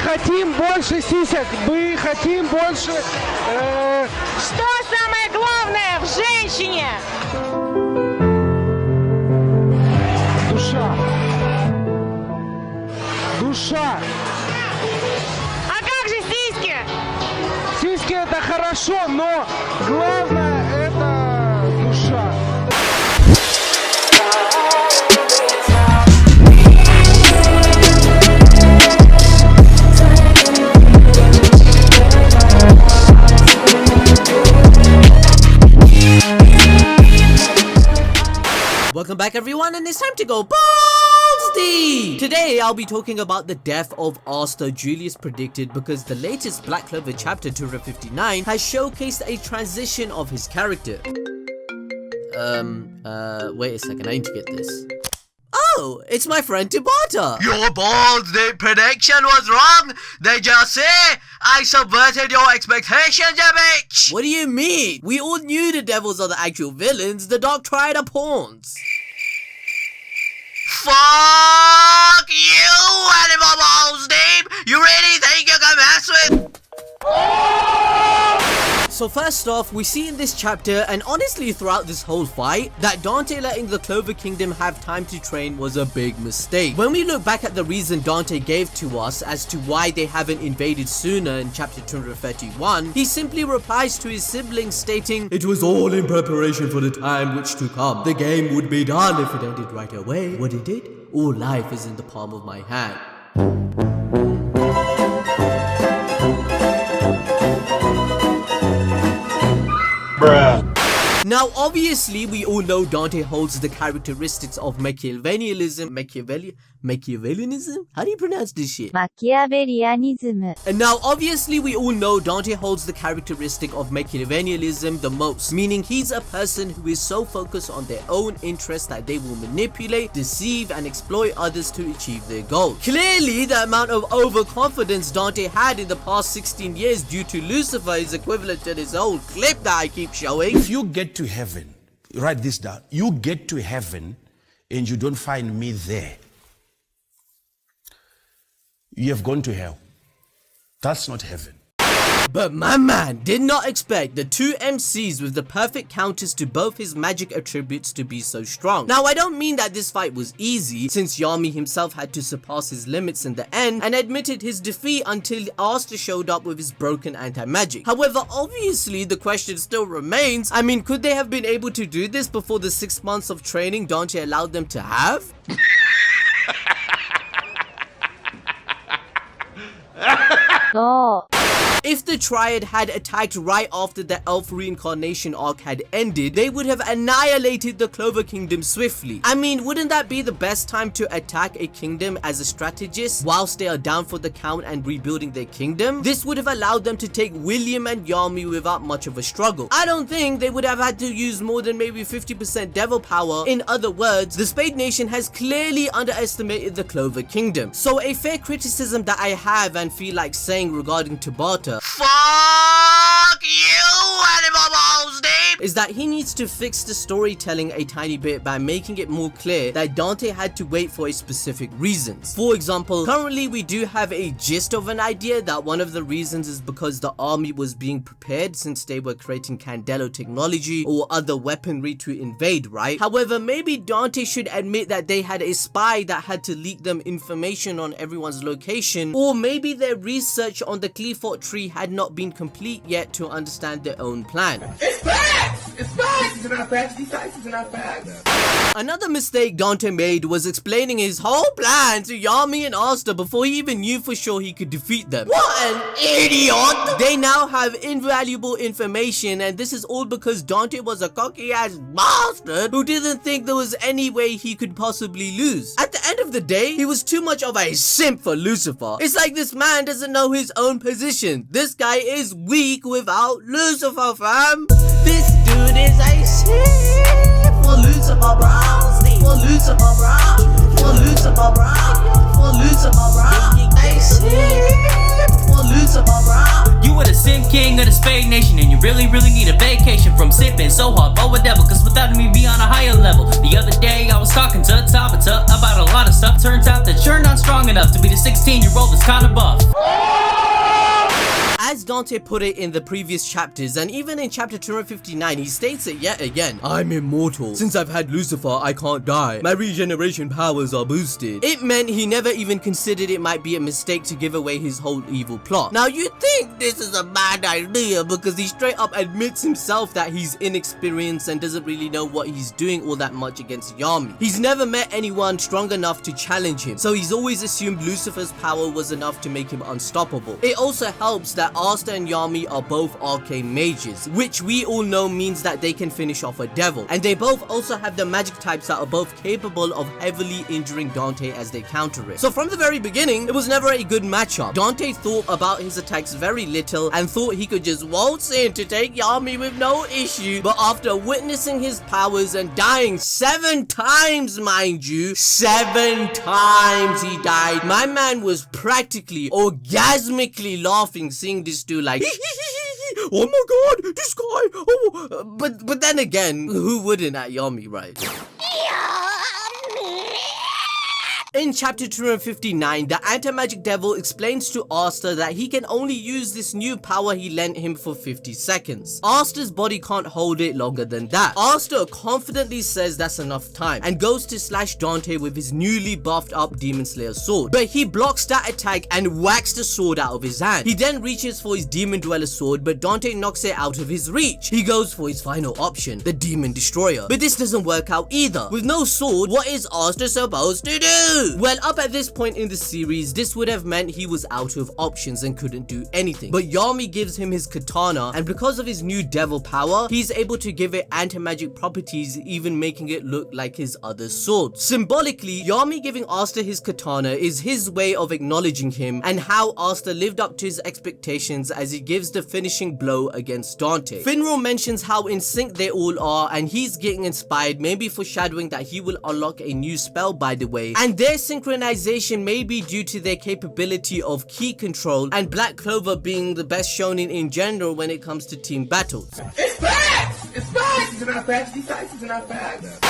хотим больше сисек, мы хотим больше... Что самое главное в женщине? Душа. Душа. А как же сиськи? Сиськи это хорошо, но главное это душа. Welcome back everyone, and it's time to go balls deep! Today I'll be talking about the death of Asta Julius predicted, because the latest Black Clover Chapter 259 has showcased a transition of his character. Wait a second, I need to get this. Oh, it's my friend Tabata! Your balls deep prediction was wrong! Did you see? I subverted your expectations, you bitch! What do you mean? We all knew the devils are the actual villains, the Dark Triad are pawns. Fuck you, animal balls deep! You really think you can mess with? So first off, we see in this chapter, and honestly throughout this whole fight, that Dante letting the Clover Kingdom have time to train was a big mistake. When we look back at the reason Dante gave to us as to why they haven't invaded sooner in chapter 231, he simply replies to his siblings stating, "It was all in preparation for the time which to come. The game would be done if it ended right away. What it did? All life is in the palm of my hand." Now obviously we all know Dante holds the characteristics of Machiavellianism. Machiavellianism? How do you pronounce this shit? Machiavellianism. And now obviously we all know Dante holds the characteristic of Machiavellianism the most, meaning he's a person who is so focused on their own interests that they will manipulate, deceive and exploit others to achieve their goals. Clearly the amount of overconfidence Dante had in the past 16 years due to Lucifer is equivalent to this whole clip that I keep showing. If you get to heaven, write this down, you get to heaven and you don't find me there, you have gone to hell. That's not heaven. But my man did not expect the two MCs with the perfect counters to both his magic attributes to be so strong. Now I don't mean that this fight was easy, since Yami himself had to surpass his limits in the end and admitted his defeat until Asta showed up with his broken anti-magic. However, obviously the question still remains, I mean, could they have been able to do this before the 6 months of training Dante allowed them to have? Oh. If the Triad had attacked right after the Elf reincarnation arc had ended, they would have annihilated the Clover Kingdom swiftly. I mean, wouldn't that be the best time to attack a kingdom as a strategist whilst they are down for the count and rebuilding their kingdom? This would have allowed them to take William and Yami without much of a struggle. I don't think they would have had to use more than maybe 50% devil power. In other words, the Spade Nation has clearly underestimated the Clover Kingdom. So a fair criticism that I have and feel like saying regarding Tabata, Fuck you, animal balls deep! is that he needs to fix the storytelling a tiny bit by making it more clear that Dante had to wait for a specific reasons. For example, currently we do have a gist of an idea that one of the reasons is because the army was being prepared since they were creating Candelo technology or other weaponry to invade, right? However, maybe Dante should admit that they had a spy that had to leak them information on everyone's location, or maybe their research on the Clearthought tree had not been complete yet to understand their own plan. It's facts! It's facts! It's not facts. These facts are not facts. Another mistake Dante made was explaining his whole plan to Yami and Asta before he even knew for sure he could defeat them. What an idiot! They now have invaluable information, and this is all because Dante was a cocky ass bastard who didn't think there was any way he could possibly lose. At the end of the day, he was too much of a simp for Lucifer. It's like this man doesn't know his own position. This guy is weak without Lucifer, fam. This dude is a simp for Lucifer, bro. For Lucifer, bro. For Lucifer, bro. For Lucifer, bro. A simp for Lucifer, bro. You are the Sim King of the Spade Nation, and you really need a vacation from sipping so hard for whatever, cause without me be on a higher level. The other day I was talking to Tabata about a lot of stuff. turns out that you're not strong enough to be the 16-year-old that's kinda buff. As Dante put it in the previous chapters, and even in chapter 259, he states it yet again. I'm immortal. Since I've had Lucifer, I can't die. My regeneration powers are boosted. It meant he never even considered it might be a mistake to give away his whole evil plot. Now you'd think this is a bad idea because he straight up admits himself that he's inexperienced and doesn't really know what he's doing all that much against Yami. He's never met anyone strong enough to challenge him, so he's always assumed Lucifer's power was enough to make him unstoppable. It also helps that Asta and Yami are both arcane mages, which we all know means that they can finish off a devil, and they both also have the magic types that are both capable of heavily injuring Dante as they counter it. So from the very beginning, it was never a good matchup. Dante thought about his attacks very little and thought he could just waltz in to take Yami with no issue, but after witnessing his powers and dying 7 times, mind you, 7 times he died, my man was practically orgasmically laughing seeing this dude like oh my god, this guy, oh, but then again, who wouldn't at Yami, right? In chapter 259, the anti-magic devil explains to Asta that he can only use this new power he lent him for 50 seconds. Asta's body can't hold it longer than that. Asta confidently says that's enough time and goes to slash Dante with his newly buffed up Demon Slayer sword, but he blocks that attack and whacks the sword out of his hand. He then reaches for his Demon Dweller sword, but Dante knocks it out of his reach. He goes for his final option, the Demon Destroyer, but this doesn't work out either. With no sword, what is Asta supposed to do? Well, up at this point in the series, this would have meant he was out of options and couldn't do anything. But Yami gives him his katana, and because of his new devil power, he's able to give it anti-magic properties, even making it look like his other sword. Symbolically, Yami giving Asta his katana is his way of acknowledging him and how Asta lived up to his expectations as he gives the finishing blow against Dante. Finral mentions how in sync they all are, and he's getting inspired, maybe foreshadowing that he will unlock a new spell, by the way, and their synchronization may be due to their capability of key control, and Black Clover being the best shonen in general when it comes to team battles. It's facts! It's facts! Is it not facts? These facts are not facts.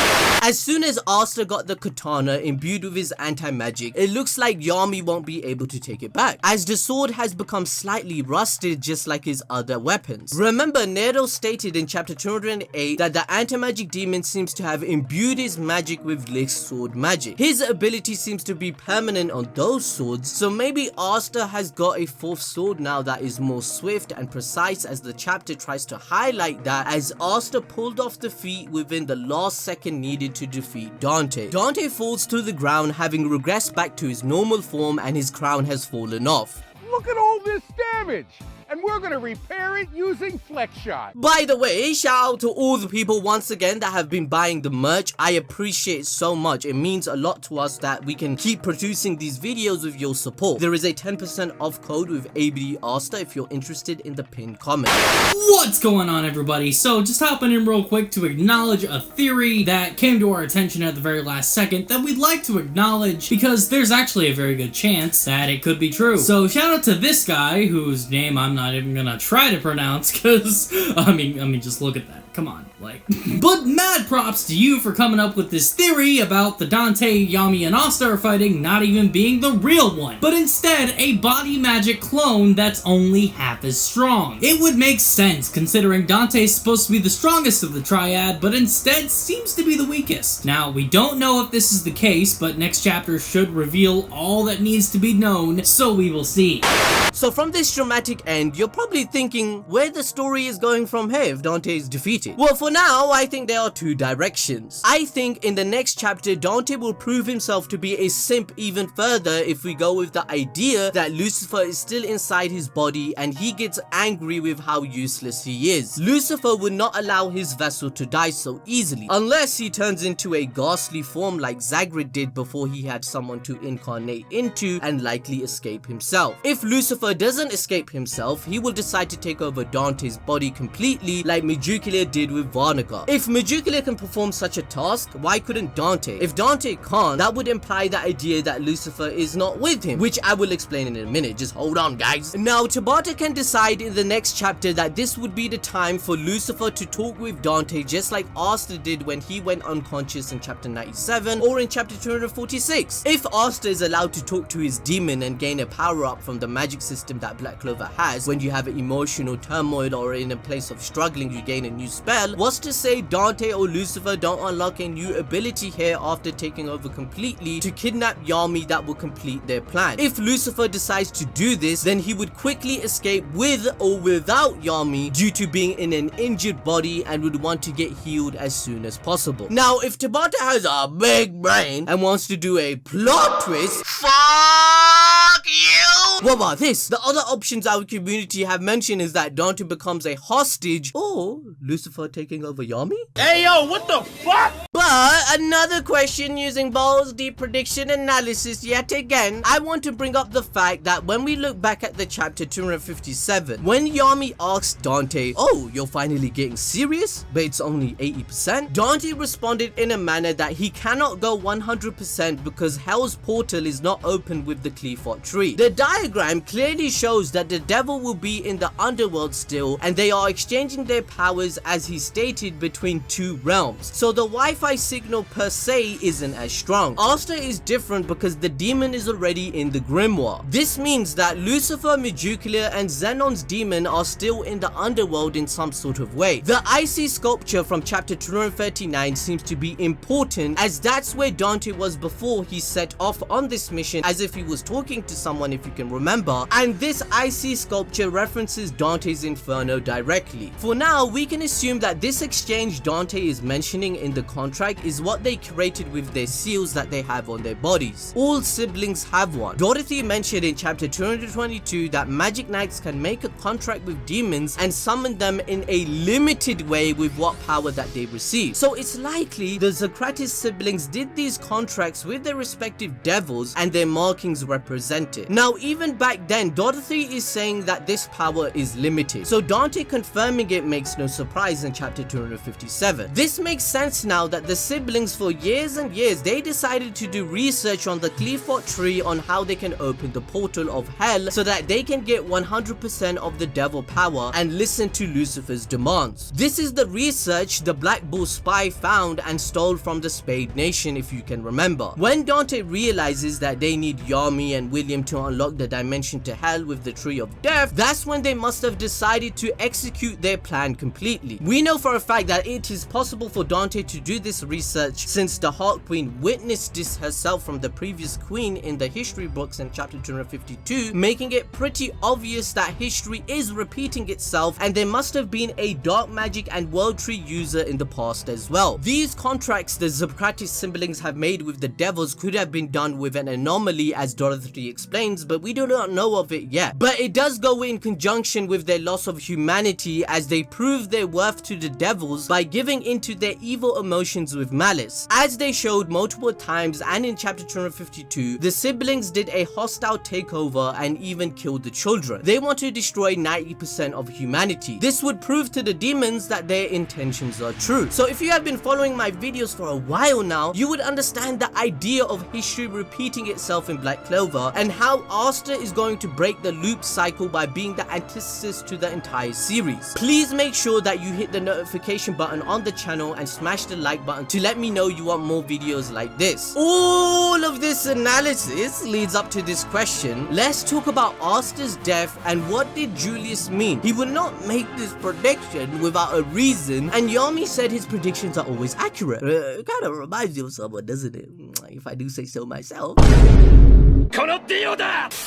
As soon as Asta got the katana imbued with his anti-magic, it looks like Yami won't be able to take it back, as the sword has become slightly rusted just like his other weapons. Remember, Nero stated in chapter 208 that the anti-magic demon seems to have imbued his magic with Lick's sword magic. His ability seems to be permanent on those swords, so maybe Asta has got a 4th sword now that is more swift and precise, as the chapter tries to highlight that, as Asta pulled off the feat within the last second needed to defeat Dante. Dante falls to the ground, having regressed back to his normal form, and his crown has fallen off. Look at all this damage, and we're gonna repair it using Flex Shot. By the way, shout out to all the people once again that have been buying the merch. I appreciate it so much. It means a lot to us that we can keep producing these videos with your support. There is a 10% off code with ABD Asta if you're interested in the pinned comment. What's going on, everybody? So just hopping in real quick to acknowledge a theory that came to our attention at the very last second that we'd like to acknowledge because there's actually a very good chance that it could be true. So shout out to this guy whose name I'm not even gonna try to pronounce because I mean just look at that. Come on, like. But mad props to you for coming up with this theory about the Dante, Yami, and Asta are fighting not even being the real one, but instead a body magic clone that's only half as strong. It would make sense considering Dante's supposed to be the strongest of the triad, but instead seems to be the weakest. Now, we don't know if this is the case, but next chapter should reveal all that needs to be known, so we will see. So from this dramatic end, you're probably thinking where the story is going from here if Dante is defeated. Well, for now, I think there are 2 directions. I think in the next chapter, Dante will prove himself to be a simp even further if we go with the idea that Lucifer is still inside his body and he gets angry with how useless he is. Lucifer would not allow his vessel to die so easily, unless he turns into a ghastly form like Zagrid did before he had someone to incarnate into and likely escape himself. If Lucifer doesn't escape himself, he will decide to take over Dante's body completely like Medjugorje did with barnacle. If Magicula can perform such a task, why couldn't Dante? If Dante can't, that would imply the idea that Lucifer is not with him, which I will explain in a minute. Just hold on, guys. Now, Tabata can decide in the next chapter that this would be the time for Lucifer to talk with Dante, just like Asta did when he went unconscious in chapter 97 or in chapter 246. If Asta is allowed to talk to his demon and gain a power-up from the magic system that Black Clover has, when you have an emotional turmoil or in a place of struggling you gain a new spell, what's to say Dante or Lucifer don't unlock a new ability here after taking over completely to kidnap Yami that will complete their plan? If Lucifer decides to do this, then he would quickly escape with or without Yami due to being in an injured body and would want to get healed as soon as possible. Now, if Tabata has a big brain and wants to do a plot twist, Fuck you! what about this? The other options our community have mentioned is that Dante becomes a hostage or Lucifer taking over Yami? Hey, yo, what the fuck? But another question using balls deep prediction analysis yet again, I want to bring up the fact that when we look back at the chapter 257, when Yami asks Dante, oh, you're finally getting serious, but it's only 80%, Dante responded in a manner that he cannot go 100% because Hell's portal is not open with the Clearfort tree. The diagram clearly shows that the devil will be in the underworld still, and they are exchanging their powers as he stated between two realms. So the Wi-Fi signal per se isn't as strong. Asta is different because the demon is already in the grimoire. This means that Lucifer, Magicula and Xenon's demon are still in the underworld in some sort of way. The icy sculpture from chapter 239 seems to be important as that's where Dante was before he set off on this mission, as if he was talking to someone, if you can remember, and this icy sculpture references Dante's Inferno directly. For now, we can assume that this exchange Dante is mentioning in the contract is what they created with their seals that they have on their bodies. All siblings have one. Dorothy mentioned in chapter 222 that magic knights can make a contract with demons and summon them in a limited way with what power that they receive. So it's likely the Socrates siblings did these contracts with their respective devils and their markings represent it. Now, even back then, Dorothy is saying that this power is limited. So Dante confirming it makes no surprise in chapter 257. This makes sense now that the siblings for years and years, they decided to do research on the Clearfort tree on how they can open the portal of hell so that they can get 100% of the devil power and listen to Lucifer's demands. This is the research the Black Bull spy found and stole from the Spade Nation, if you can remember. When Dante realizes that they need Yami and William to unlock the dimension to hell with the Tree of Death, that's when they must have decided to execute their plan completely. We know for a fact that it is possible for Dante to do this research since the Heart Queen witnessed this herself from the previous queen in the history books in chapter 252, making it pretty obvious that history is repeating itself and there must have been a dark magic and world tree user in the past as well. These contracts the Socrates siblings have made with the devils could have been done with an anomaly, as Dorothy explains, but we do not know of it yet. But it does go in conjunction with their loss of humanity as they prove their worth to the devils by giving into their evil emotions with malice. As they showed multiple times and in chapter 252, the siblings did a hostile takeover and even killed the children. They want to destroy 90% of humanity. This would prove to the demons that their intentions are true. So if you have been following my videos for a while now, you would understand the idea of history repeating itself in Black Clover and how Asta is going to break the loop cycle by being the antithesis to the entire series. Please make sure that you hit the notification button on the channel and smash the like button to let me know you want more videos like this. All of this analysis leads up to this question. Let's talk about Asta's death and what did Julius mean? He would not make this prediction without a reason, and Yami said his predictions are always accurate. It kind of reminds you of someone, doesn't it? If I do say so myself.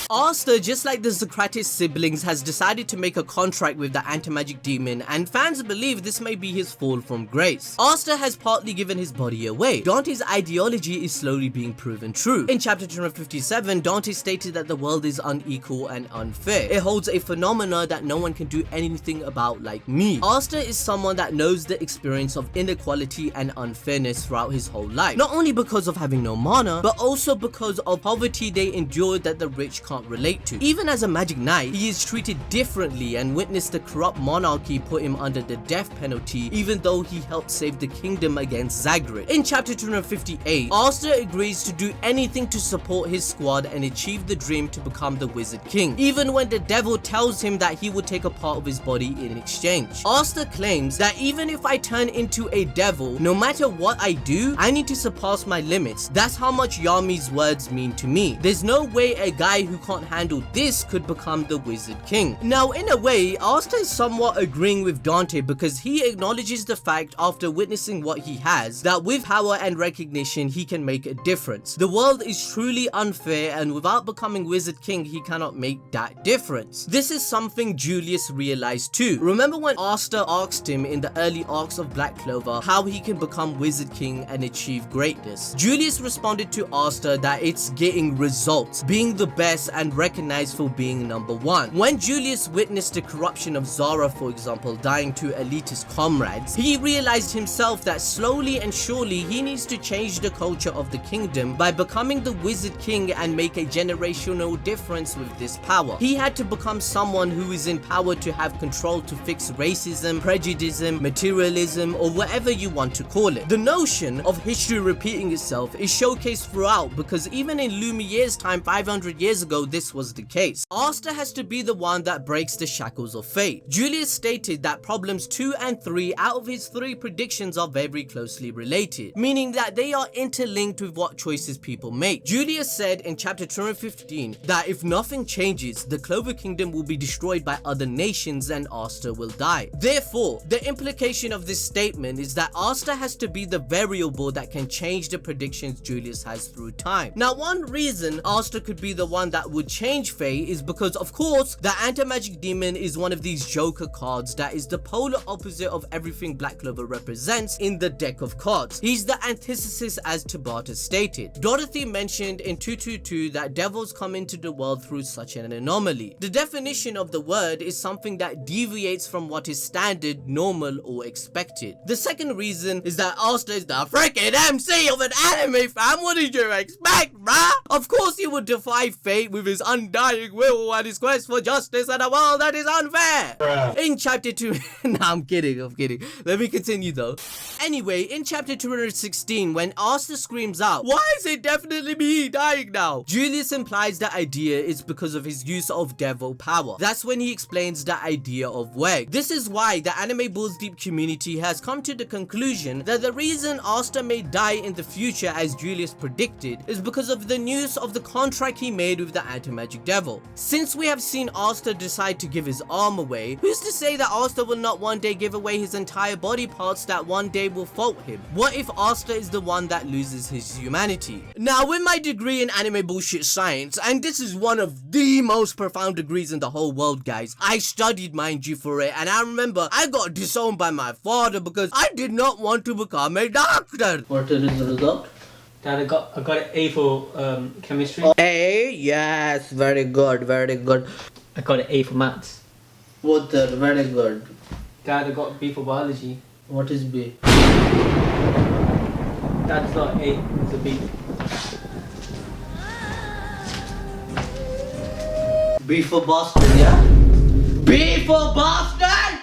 Asta, just like the Socrates siblings, has decided to make a contract with the anti-magic demon, and fans believe this may be his fall from grace. Asta has partly given his body away. Dante's ideology is slowly being proven true. In chapter 257, Dante stated that the world is unequal and unfair. It holds a phenomena that no one can do anything about like me. Asta is someone that knows the experience of inequality and unfairness throughout his whole life. Not only because of having no mana, but also because of poverty they endured that the rich can't can't relate to. Even as a magic knight, he is treated differently and witnessed the corrupt monarchy put him under the death penalty even though he helped save the kingdom against Zagreus. In chapter 258, Asta agrees to do anything to support his squad and achieve the dream to become the Wizard King, even when the devil tells him that he would take a part of his body in exchange. Asta claims that even if I turn into a devil, no matter what I do, I need to surpass my limits. That's how much Yami's words mean to me. There's no way a guy who can't handle this could become the Wizard King. Now, in a way, Asta is somewhat agreeing with Dante because he acknowledges the fact after witnessing what he has, that with power and recognition, he can make a difference. The world is truly unfair and without becoming Wizard King, he cannot make that difference. This is something Julius realized too. Remember when Asta asked him in the early arcs of Black Clover how he can become Wizard King and achieve greatness? Julius responded to Asta that it's getting results, being the best and recognized for being number one. When Julius witnessed the corruption of Zara, for example, dying to elitist comrades, he realized himself that slowly and surely he needs to change the culture of the kingdom by becoming the Wizard King and make a generational difference with this power. He had to become someone who is in power to have control to fix racism, prejudice, materialism, or whatever you want to call it. The notion of history repeating itself is showcased throughout because even in Lumiere's time 500 years ago, this was the case. Asta has to be the one that breaks the shackles of fate. Julius stated that problems 2 and 3 out of his 3 predictions are very closely related, meaning that they are interlinked with what choices people make. Julius said in chapter 215 that if nothing changes, the Clover Kingdom will be destroyed by other nations and Asta will die. Therefore, the implication of this statement is that Asta has to be the variable that can change the predictions Julius has through time. Now, one reason Asta could be the one that would change fate is because, of course, the anti-magic demon is one of these Joker cards that is the polar opposite of everything Black Clover represents in the deck of cards. He's the antithesis as Tabata stated. Dorothy mentioned in 222 that devils come into the world through such an anomaly. The definition of the word is something that deviates from what is standard, normal, or expected. The second reason is that Asta is the freaking MC of an anime, fam. What did you expect, bruh? Of course he would defy fate with his undying will and his quest for justice in a world that is unfair. Bruh. In chapter 2... Nah, I'm kidding. Let me continue though. Anyway, in chapter 216, when Asta screams out, "Why is it definitely me dying now?" Julius implies the idea is because of his use of devil power. That's when he explains the idea of Weg. This is why the anime Balls Deep community has come to the conclusion that the reason Asta may die in the future as Julius predicted is because of the news of the contract he made with the anti-magic devil. Since we have seen Asta decide to give his arm away, who's to say that Asta will not one day give away his entire body parts that one day will fault him? What if Asta is the one that loses his humanity? Now, with my degree in anime bullshit science, and this is one of the most profound degrees in the whole world, guys, I studied, mind you, for it, and I remember I got disowned by my father because I did not want to become a doctor. What is the result? Dad, I got an A for chemistry. A? Yes, very good. I got an A for maths. What the? Very good. Dad, I got B for biology. What is B? That's not A, it's a B. B for Boston, yeah? B for Boston!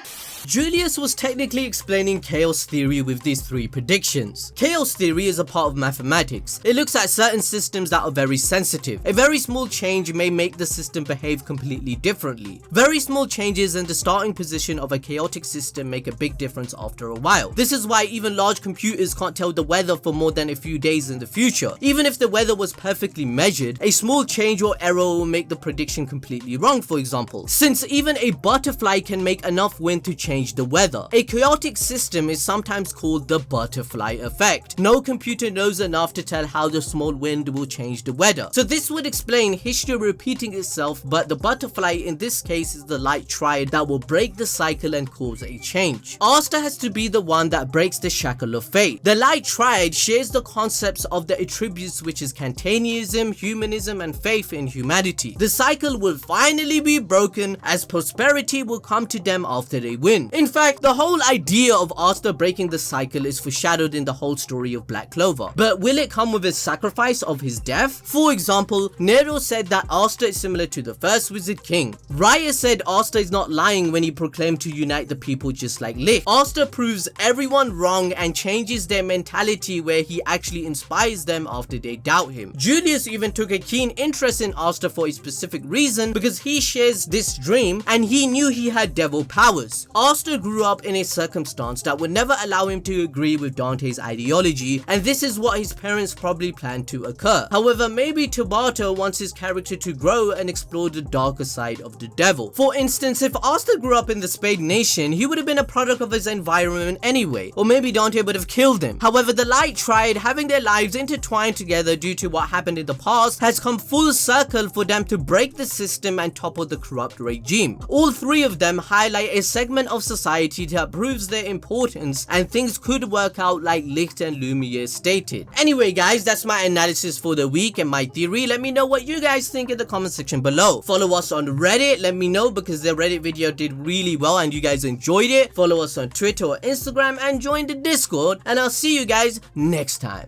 Julius was technically explaining chaos theory with these 3 predictions. Chaos theory is a part of mathematics. It looks at certain systems that are very sensitive. A very small change may make the system behave completely differently. Very small changes in the starting position of a chaotic system make a big difference after a while. This is why even large computers can't tell the weather for more than a few days in the future. Even if the weather was perfectly measured, a small change or error will make the prediction completely wrong, for example. Since even a butterfly can make enough wind to change the weather. A chaotic system is sometimes called the butterfly effect. No computer knows enough to tell how the small wind will change the weather. So this would explain history repeating itself, but the butterfly in this case is the light triad that will break the cycle and cause a change. Asta has to be the one that breaks the shackle of fate. The light triad shares the concepts of the attributes which is Kantianism, humanism, and faith in humanity. The cycle will finally be broken as prosperity will come to them after they win. win. In fact, the whole idea of Asta breaking the cycle is foreshadowed in the whole story of Black Clover. But will it come with a sacrifice of his death? For example, Nero said that Asta is similar to the first Wizard King. Raya said Asta is not lying when he proclaimed to unite the people just like Licht. Asta proves everyone wrong and changes their mentality where he actually inspires them after they doubt him. Julius even took a keen interest in Asta for a specific reason because he shares this dream and he knew he had devil powers. Asta grew up in a circumstance that would never allow him to agree with Dante's ideology, and this is what his parents probably planned to occur. However, maybe Tabata wants his character to grow and explore the darker side of the devil. For instance, if Asta grew up in the Spade Nation, he would have been a product of his environment anyway, or maybe Dante would have killed him. However, the Light Triad, having their lives intertwined together due to what happened in the past, has come full circle for them to break the system and topple the corrupt regime. All three of them highlight a segment of society that proves their importance, and things could work out like Licht and Lumiere stated. Anyway guys, that's my analysis for the week and my theory. Let me know what you guys think in the comment section below. Follow us on Reddit, let me know, because the Reddit video did really well and you guys enjoyed it. Follow us on Twitter or Instagram and join the Discord, and I'll see you guys next time.